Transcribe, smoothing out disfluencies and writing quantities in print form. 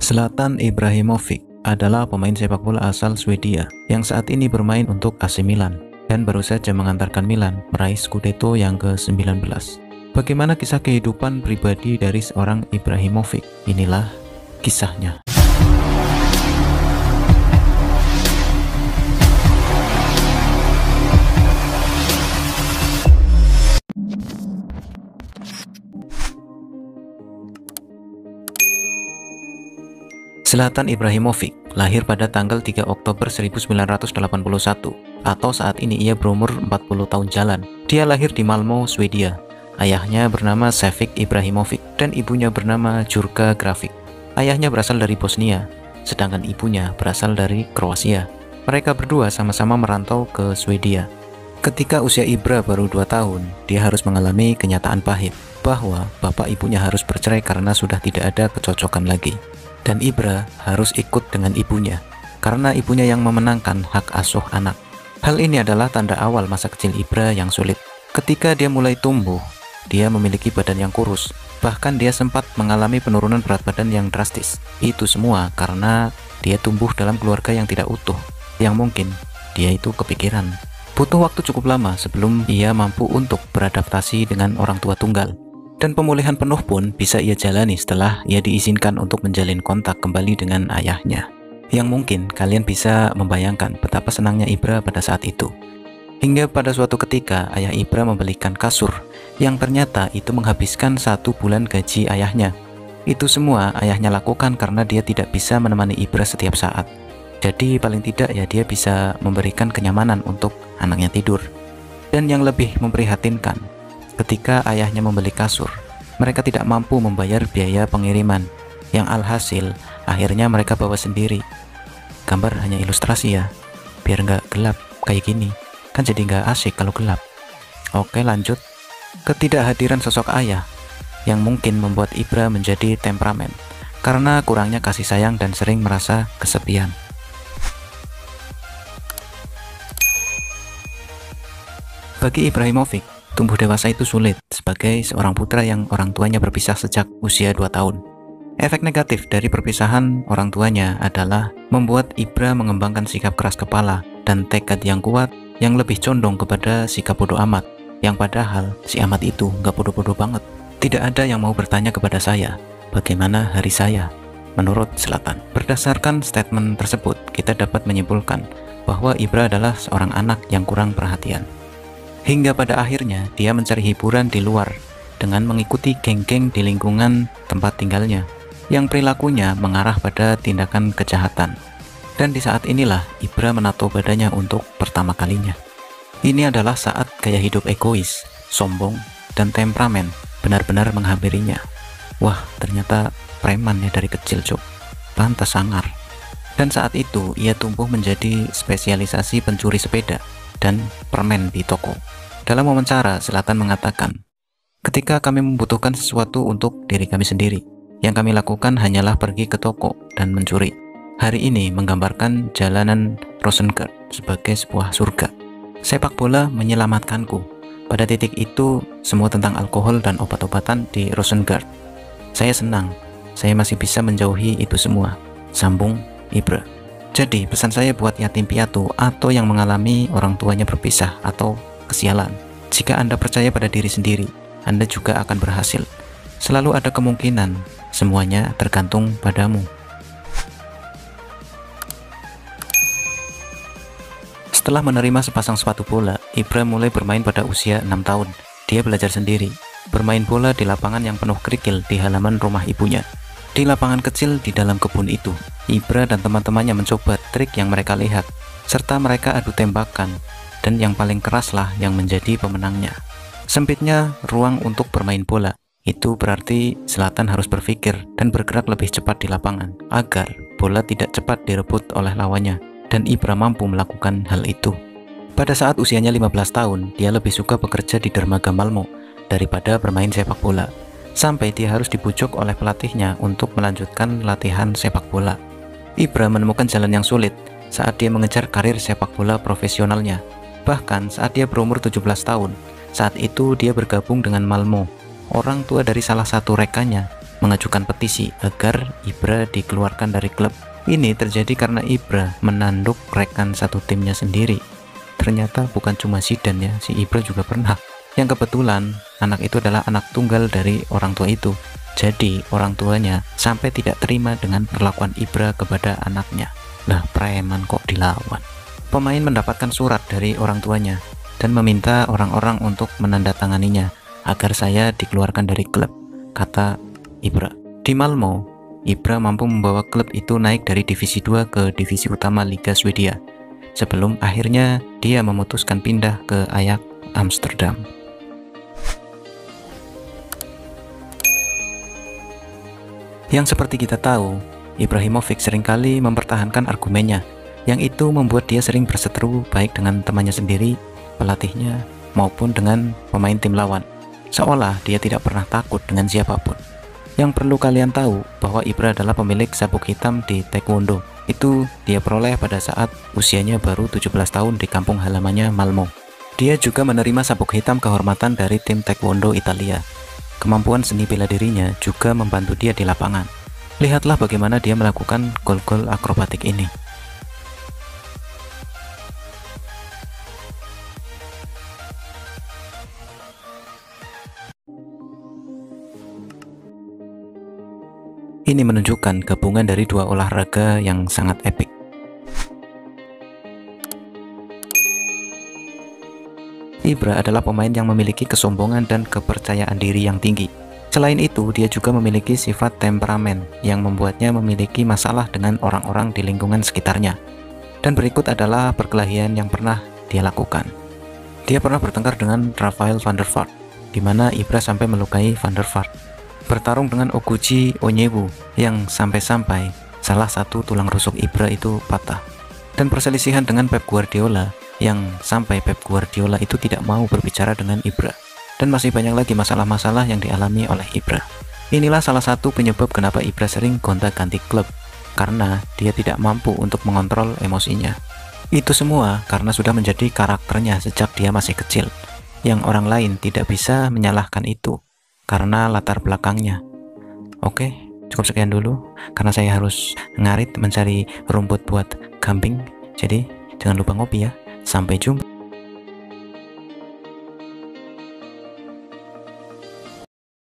Zlatan Ibrahimovic adalah pemain sepak bola asal Swedia yang saat ini bermain untuk AC Milan dan baru saja mengantarkan Milan meraih Scudetto yang ke-19. Bagaimana kisah kehidupan pribadi dari seorang Ibrahimovic? Inilah kisahnya. Zlatan Ibrahimovic lahir pada tanggal 3 Oktober 1981 atau saat ini ia berumur 40 tahun jalan. Dia lahir di Malmo, Swedia. Ayahnya bernama Šefiq Ibrahimovic dan ibunya bernama Đurđa Grafik. Ayahnya berasal dari Bosnia, sedangkan ibunya berasal dari Kroasia. Mereka berdua sama-sama merantau ke Swedia. Ketika usia Ibra baru 2 tahun, dia harus mengalami kenyataan pahit bahwa bapak ibunya harus bercerai karena sudah tidak ada kecocokan lagi. Dan Ibra harus ikut dengan ibunya, karena ibunya yang memenangkan hak asuh anak. Hal ini adalah tanda awal masa kecil Ibra yang sulit. Ketika dia mulai tumbuh, dia memiliki badan yang kurus. Bahkan dia sempat mengalami penurunan berat badan yang drastis. Itu semua karena dia tumbuh dalam keluarga yang tidak utuh, yang mungkin dia itu kepikiran. Butuh waktu cukup lama sebelum ia mampu untuk beradaptasi dengan orang tua tunggal. Dan pemulihan penuh pun bisa ia jalani setelah ia diizinkan untuk menjalin kontak kembali dengan ayahnya. Yang mungkin kalian bisa membayangkan betapa senangnya Ibra pada saat itu. Hingga pada suatu ketika ayah Ibra membelikan kasur yang ternyata itu menghabiskan 1 bulan gaji ayahnya. Itu semua ayahnya lakukan karena dia tidak bisa menemani Ibra setiap saat. Jadi paling tidak ya dia bisa memberikan kenyamanan untuk anaknya tidur. Dan yang lebih memprihatinkan, ketika ayahnya membeli kasur, mereka tidak mampu membayar biaya pengiriman, yang alhasil akhirnya mereka bawa sendiri. Gambar hanya ilustrasi ya, biar nggak gelap kayak gini, kan jadi nggak asik kalau gelap. Oke lanjut, ketidakhadiran sosok ayah yang mungkin membuat Ibra menjadi temperamen, karena kurangnya kasih sayang dan sering merasa kesepian. Bagi Ibrahimovic, tumbuh dewasa itu sulit sebagai seorang putra yang orang tuanya berpisah sejak usia 2 tahun. Efek negatif dari perpisahan orang tuanya adalah membuat Ibra mengembangkan sikap keras kepala dan tekad yang kuat yang lebih condong kepada sikap bodoh amat, yang padahal si amat itu nggak bodoh-bodoh banget. Tidak ada yang mau bertanya kepada saya, bagaimana hari saya? Menurut Zlatan. Berdasarkan statement tersebut, kita dapat menyimpulkan bahwa Ibra adalah seorang anak yang kurang perhatian. Hingga pada akhirnya dia mencari hiburan di luar dengan mengikuti geng-geng di lingkungan tempat tinggalnya yang perilakunya mengarah pada tindakan kejahatan. Dan di saat inilah Ibra menato badannya untuk pertama kalinya. Ini adalah saat gaya hidup egois, sombong, dan temperamen benar-benar menghampirinya. Wah, ternyata preman ya dari kecil cuk, pantas sangar. Dan saat itu ia tumbuh menjadi spesialisasi pencuri sepeda dan permen di toko. Dalam wawancara, Zlatan mengatakan, ketika kami membutuhkan sesuatu untuk diri kami sendiri, yang kami lakukan hanyalah pergi ke toko dan mencuri. Hari ini menggambarkan jalanan Rosengard sebagai sebuah surga. Sepak bola menyelamatkanku. Pada titik itu, semua tentang alkohol dan obat-obatan di Rosengard. Saya senang, saya masih bisa menjauhi itu semua, sambung Ibra. Jadi pesan saya buat yatim piatu atau yang mengalami orang tuanya berpisah atau kesialan, jika Anda percaya pada diri sendiri, Anda juga akan berhasil. Selalu ada kemungkinan, semuanya tergantung padamu. Setelah menerima sepasang sepatu bola, Ibra mulai bermain pada usia 6 tahun. Dia belajar sendiri, bermain bola di lapangan yang penuh kerikil di halaman rumah ibunya. Di lapangan kecil di dalam kebun itu, Ibra dan teman-temannya mencoba trik yang mereka lihat, serta mereka adu tembakan, dan yang paling keraslah yang menjadi pemenangnya. Sempitnya ruang untuk bermain bola, itu berarti Zlatan harus berpikir dan bergerak lebih cepat di lapangan, agar bola tidak cepat direbut oleh lawannya, dan Ibra mampu melakukan hal itu. Pada saat usianya 15 tahun, dia lebih suka bekerja di dermaga Malmo daripada bermain sepak bola. Sampai dia harus dibujuk oleh pelatihnya untuk melanjutkan latihan sepak bola. Ibra menemukan jalan yang sulit saat dia mengejar karir sepak bola profesionalnya. Bahkan saat dia berumur 17 tahun, saat itu dia bergabung dengan Malmo. Orang tua dari salah satu rekannya mengajukan petisi agar Ibra dikeluarkan dari klub. Ini terjadi karena Ibra menanduk rekan satu timnya sendiri. Ternyata bukan cuma Zidane ya, si Ibra juga pernah. Yang kebetulan anak itu adalah anak tunggal dari orang tua itu. Jadi orang tuanya sampai tidak terima dengan perlakuan Ibra kepada anaknya. Lah, preman kok dilawan. Pemain mendapatkan surat dari orang tuanya dan meminta orang-orang untuk menandatanganinya agar saya dikeluarkan dari klub, kata Ibra. Di Malmo, Ibra mampu membawa klub itu naik dari divisi 2 ke divisi utama Liga Swedia, sebelum akhirnya dia memutuskan pindah ke Ajax Amsterdam. Yang seperti kita tahu, Ibrahimovic seringkali mempertahankan argumennya, yang itu membuat dia sering berseteru baik dengan temannya sendiri, pelatihnya, maupun dengan pemain tim lawan. Seolah dia tidak pernah takut dengan siapapun. Yang perlu kalian tahu bahwa Ibra adalah pemilik sabuk hitam di Taekwondo. Itu dia peroleh pada saat usianya baru 17 tahun di kampung halamannya Malmo. Dia juga menerima sabuk hitam kehormatan dari tim Taekwondo Italia. Kemampuan seni bela dirinya juga membantu dia di lapangan. Lihatlah bagaimana dia melakukan gol-gol akrobatik ini. Ini menunjukkan gabungan dari dua olahraga yang sangat epik. Ibra adalah pemain yang memiliki kesombongan dan kepercayaan diri yang tinggi. Selain itu, dia juga memiliki sifat temperamen yang membuatnya memiliki masalah dengan orang-orang di lingkungan sekitarnya. Dan berikut adalah perkelahian yang pernah dia lakukan. Dia pernah bertengkar dengan Rafael van der Vaart, di mana Ibra sampai melukai van der Vaart. Bertarung dengan Oguchi Onyewu yang sampai-sampai salah satu tulang rusuk Ibra itu patah. Dan perselisihan dengan Pep Guardiola yang sampai Pep Guardiola itu tidak mau berbicara dengan Ibra. Dan masih banyak lagi masalah-masalah yang dialami oleh Ibra. Inilah salah satu penyebab kenapa Ibra sering gonta-ganti klub, karena dia tidak mampu untuk mengontrol emosinya. Itu semua karena sudah menjadi karakternya sejak dia masih kecil, yang orang lain tidak bisa menyalahkan itu karena latar belakangnya. Oke, cukup sekian dulu karena saya harus ngarit mencari rumput buat kambing. Jadi jangan lupa ngopi ya. Sampai jumpa.